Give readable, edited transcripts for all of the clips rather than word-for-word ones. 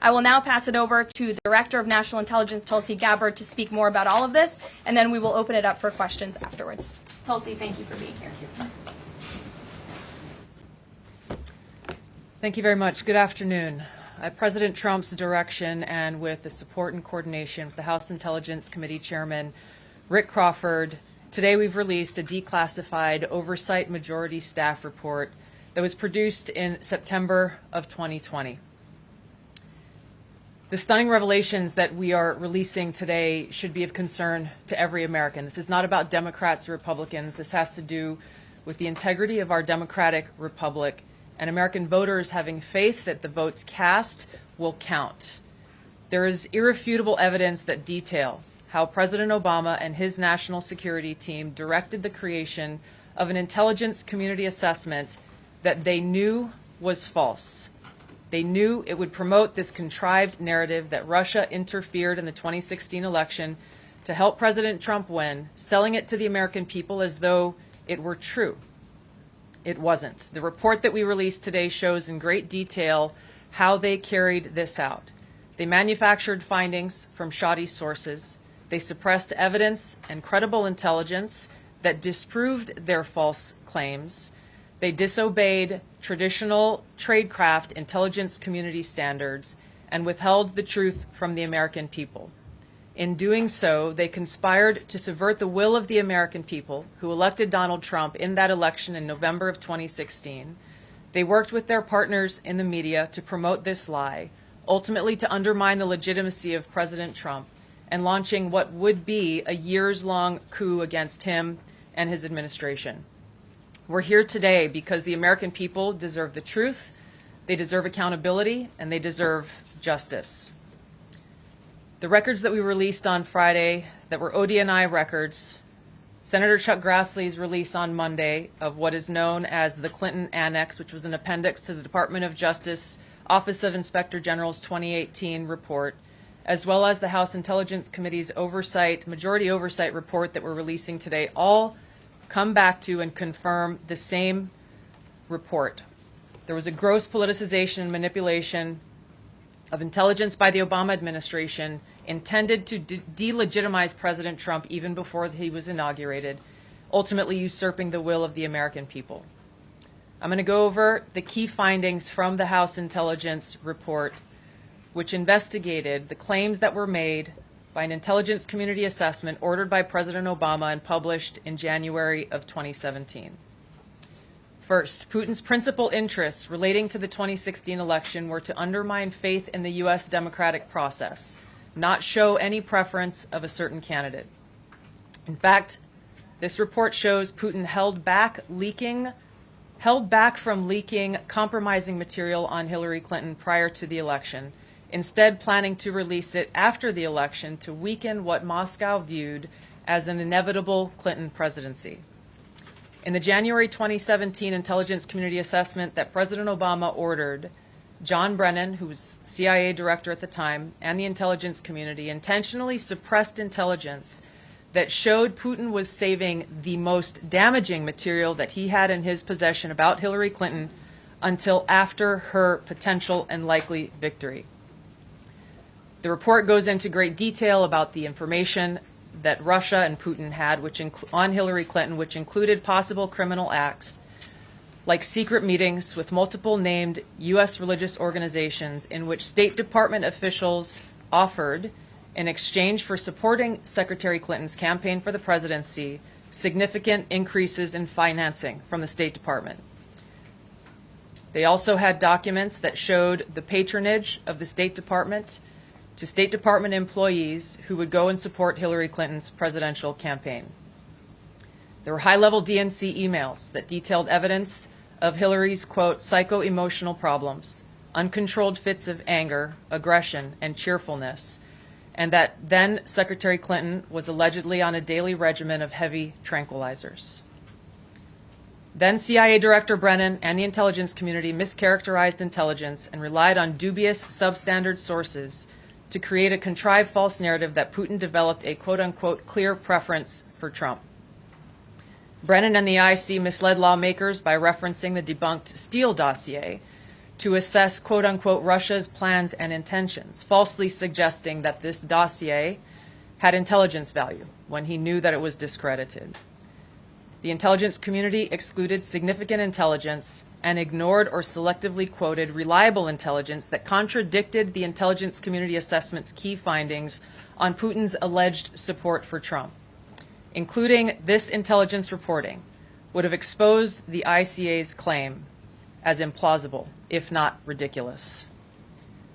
I will now pass it over to the Director of National Intelligence, Tulsi Gabbard, to speak more about all of this, and then we will open it up for questions afterwards. Tulsi, thank you for being here. Thank you very much. Good afternoon. At President Trump's direction and with the support and coordination of the House Intelligence Committee Chairman Rick Crawford, today we've released a declassified Oversight Majority Staff report that was produced in September of 2020. The stunning revelations that we are releasing today should be of concern to every American. This is not about Democrats or Republicans. This has to do with the integrity of our democratic republic and American voters having faith that the votes cast will count. There is irrefutable evidence that detail how President Obama and his national security team directed the creation of an intelligence community assessment that they knew was false. They knew it would promote this contrived narrative that Russia interfered in the 2016 election to help President Trump win, selling it to the American people as though it were true. It wasn't. The report that we released today shows in great detail how they carried this out. They manufactured findings from shoddy sources. They suppressed evidence and credible intelligence that disproved their false claims. They disobeyed traditional tradecraft intelligence community standards and withheld the truth from the American people. In doing so, they conspired to subvert the will of the American people who elected Donald Trump in that election in November of 2016. They worked with their partners in the media to promote this lie, ultimately to undermine the legitimacy of President Trump and launching what would be a years-long coup against him and his administration. We're here today because the American people deserve the truth, they deserve accountability, and they deserve justice. The records that we released on Friday that were ODNI records, Senator Chuck Grassley's release on Monday of what is known as the Clinton Annex, which was an appendix to the Department of Justice Office of Inspector General's 2018 report, as well as the House Intelligence Committee's majority oversight report that we're releasing today, all come back to and confirm the same report. There was a gross politicization and manipulation of intelligence by the Obama administration intended to delegitimize President Trump even before he was inaugurated, ultimately usurping the will of the American people. I'm going to go over the key findings from the House Intelligence report, which investigated the claims that were made by an intelligence community assessment ordered by President Obama and published in January of 2017. First, Putin's principal interests relating to the 2016 election were to undermine faith in the U.S. democratic process, not show any preference of a certain candidate. In fact, this report shows Putin held back from leaking compromising material on Hillary Clinton prior to the election, instead planning to release it after the election to weaken what Moscow viewed as an inevitable Clinton presidency. In the January 2017 intelligence community assessment that President Obama ordered, John Brennan, who was CIA director at the time, and the intelligence community intentionally suppressed intelligence that showed Putin was saving the most damaging material that he had in his possession about Hillary Clinton until after her potential and likely victory. The report goes into great detail about the information that Russia and Putin had on Hillary Clinton, which included possible criminal acts like secret meetings with multiple named U.S. religious organizations in which State Department officials offered, in exchange for supporting Secretary Clinton's campaign for the presidency, significant increases in financing from the State Department. They also had documents that showed the patronage of the State Department to State Department employees who would go and support Hillary Clinton's presidential campaign. There were high-level DNC emails that detailed evidence of Hillary's, quote, psycho-emotional problems, uncontrolled fits of anger, aggression, and cheerfulness, and that then Secretary Clinton was allegedly on a daily regimen of heavy tranquilizers. Then CIA Director Brennan and the intelligence community mischaracterized intelligence and relied on dubious substandard sources to create a contrived false narrative that Putin developed a quote-unquote clear preference for Trump. Brennan and the IC misled lawmakers by referencing the debunked Steele dossier to assess, quote unquote, Russia's plans and intentions, falsely suggesting that this dossier had intelligence value when he knew that it was discredited. The intelligence community excluded significant intelligence and ignored or selectively quoted reliable intelligence that contradicted the intelligence community assessment's key findings on Putin's alleged support for Trump. Including this intelligence reporting would have exposed the ICA's claim as implausible, if not ridiculous.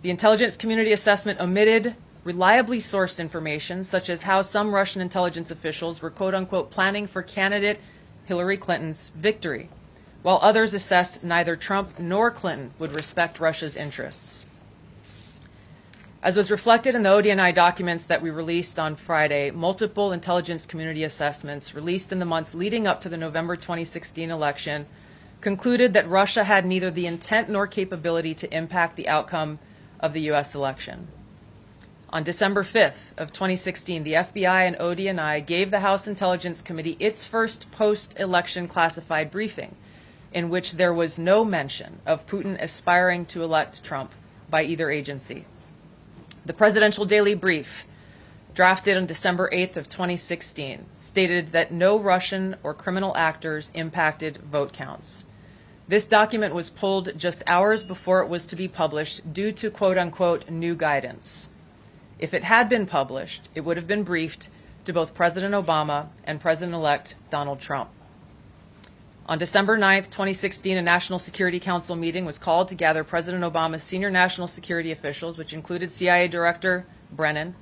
The intelligence community assessment omitted reliably sourced information, such as how some Russian intelligence officials were, quote unquote, planning for candidate Hillary Clinton's victory, while others assessed neither Trump nor Clinton would respect Russia's interests. As was reflected in the ODNI documents that we released on Friday, multiple intelligence community assessments released in the months leading up to the November 2016 election concluded that Russia had neither the intent nor capability to impact the outcome of the U.S. election. On December 5th of 2016, the FBI and ODNI gave the House Intelligence Committee its first post-election classified briefing, in which there was no mention of Putin aspiring to elect Trump by either agency. The Presidential Daily Brief, drafted on December 8th of 2016, stated that no Russian or criminal actors impacted vote counts. This document was pulled just hours before it was to be published due to, quote unquote, new guidance. If it had been published, it would have been briefed to both President Obama and President-elect Donald Trump. On December 9th, 2016, a National Security Council meeting was called to gather President Obama's senior national security officials, which included CIA Director Brennan,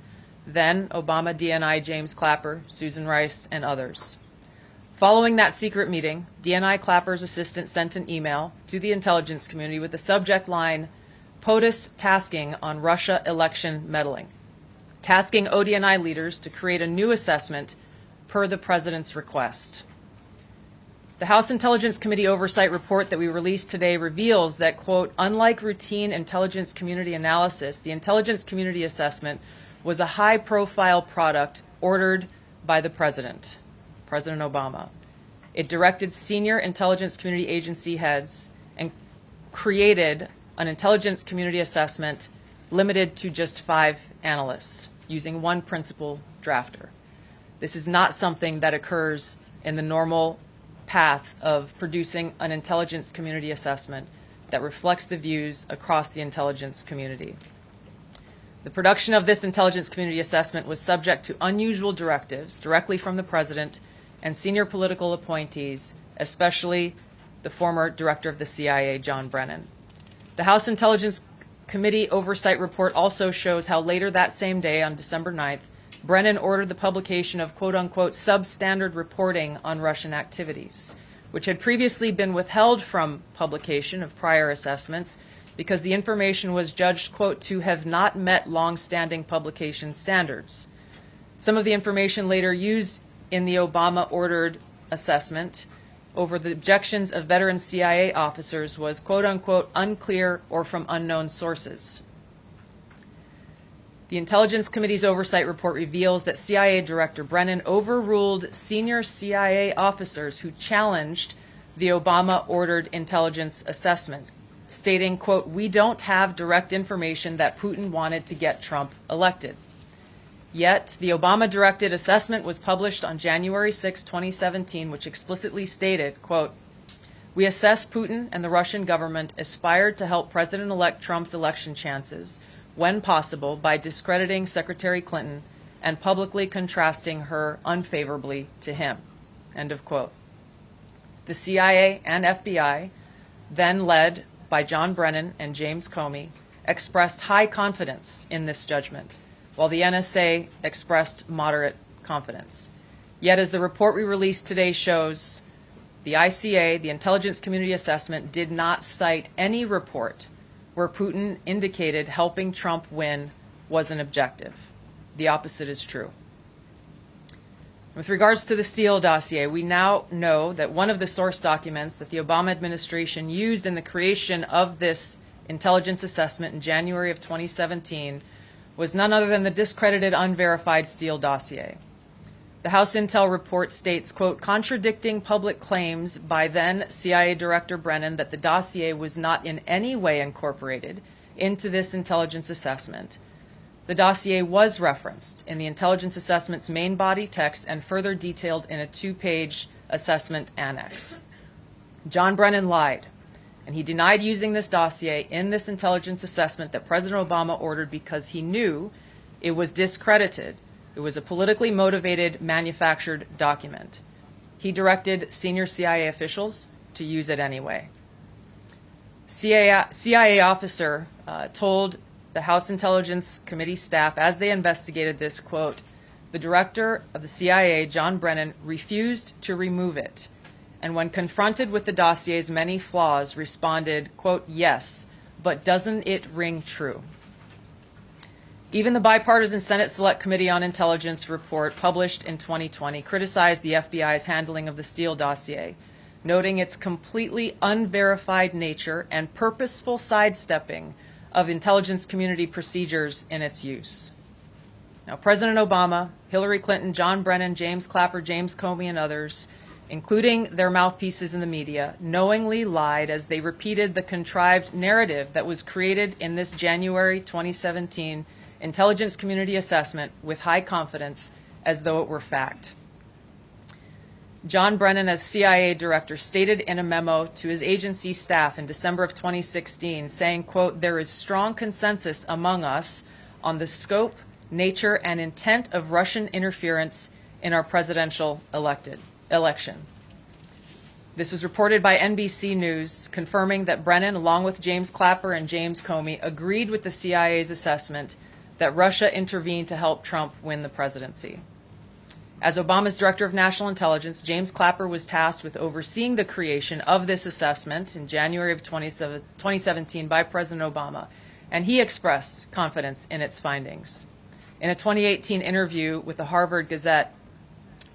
then Obama DNI James Clapper, Susan Rice, and others. Following that secret meeting, DNI Clapper's assistant sent an email to the intelligence community with the subject line, POTUS tasking on Russia election meddling, tasking ODNI leaders to create a new assessment per the president's request. The House Intelligence Committee Oversight Report that we released today reveals that, quote, unlike routine intelligence community analysis, the intelligence community assessment was a high-profile product ordered by the President, President Obama. It directed senior intelligence community agency heads and created an intelligence community assessment limited to just 5 analysts, using one principal drafter. This is not something that occurs in the normal path of producing an intelligence community assessment that reflects the views across the intelligence community. The production of this intelligence community assessment was subject to unusual directives directly from the President and senior political appointees, especially the former director of the CIA, John Brennan. The House Intelligence Committee Oversight Report also shows how later that same day, on December 9th, Brennan ordered the publication of, quote unquote, substandard reporting on Russian activities, which had previously been withheld from publication of prior assessments because the information was judged, quote, to have not met long-standing publication standards. Some of the information later used in the Obama-ordered assessment over the objections of veteran CIA officers was, quote unquote, unclear or from unknown sources. The Intelligence Committee's Oversight Report reveals that CIA Director Brennan overruled senior CIA officers who challenged the Obama-ordered intelligence assessment, stating, quote, we don't have direct information that Putin wanted to get Trump elected. Yet, the Obama-directed assessment was published on January 6, 2017, which explicitly stated, quote, we assess Putin and the Russian government aspired to help President-elect Trump's election chances when possible by discrediting Secretary Clinton and publicly contrasting her unfavorably to him, end of quote. The CIA and FBI, then led by John Brennan and James Comey, expressed high confidence in this judgment, while the NSA expressed moderate confidence. Yet, as the report we released today shows, the ICA, the Intelligence Community Assessment, did not cite any report where Putin indicated helping Trump win was an objective. The opposite is true. With regards to the Steele dossier, we now know that one of the source documents that the Obama administration used in the creation of this intelligence assessment in January of 2017 was none other than the discredited, unverified Steele dossier. The House Intel report states, quote, contradicting public claims by then CIA Director Brennan that the dossier was not in any way incorporated into this intelligence assessment. The dossier was referenced in the intelligence assessment's main body text and further detailed in a 2-page assessment annex. John Brennan lied, and he denied using this dossier in this intelligence assessment that President Obama ordered because he knew it was discredited. It was a politically motivated, manufactured document. He directed senior CIA officials to use it anyway. CIA officer told the House Intelligence Committee staff as they investigated this, quote, the director of the CIA, John Brennan, refused to remove it, and when confronted with the dossier's many flaws, responded, quote, yes, but doesn't it ring true? Even the bipartisan Senate Select Committee on Intelligence report published in 2020 criticized the FBI's handling of the Steele dossier, noting its completely unverified nature and purposeful sidestepping of intelligence community procedures in its use. Now, President Obama, Hillary Clinton, John Brennan, James Clapper, James Comey, and others, including their mouthpieces in the media, knowingly lied as they repeated the contrived narrative that was created in this January 2017 intelligence community assessment with high confidence as though it were fact. John Brennan, as CIA director, stated in a memo to his agency staff in December of 2016, saying, quote, there is strong consensus among us on the scope, nature, and intent of Russian interference in our presidential election. This was reported by NBC News, confirming that Brennan, along with James Clapper and James Comey, agreed with the CIA's assessment that Russia intervened to help Trump win the presidency. As Obama's Director of National Intelligence, James Clapper was tasked with overseeing the creation of this assessment in January of 2017 by President Obama, and he expressed confidence in its findings. In a 2018 interview with the Harvard Gazette,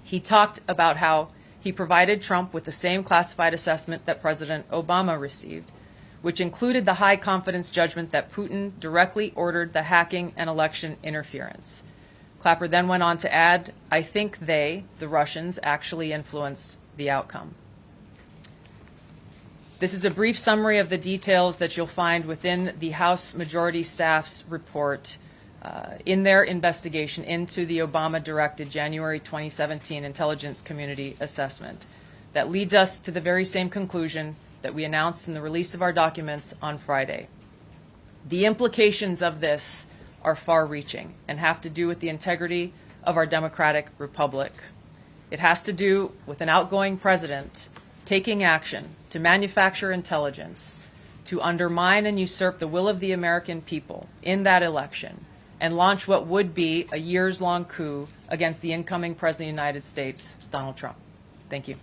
he talked about how he provided Trump with the same classified assessment that President Obama received, which included the high confidence judgment that Putin directly ordered the hacking and election interference. Clapper then went on to add, I think they, the Russians, actually influenced the outcome. This is a brief summary of the details that you'll find within the House Majority Staff's report in their investigation into the Obama-directed January 2017 Intelligence Community Assessment. That leads us to the very same conclusion that we announced in the release of our documents on Friday. The implications of this are far-reaching and have to do with the integrity of our democratic republic. It has to do with an outgoing president taking action to manufacture intelligence, to undermine and usurp the will of the American people in that election, and launch what would be a years-long coup against the incoming President of the United States, Donald Trump. Thank you.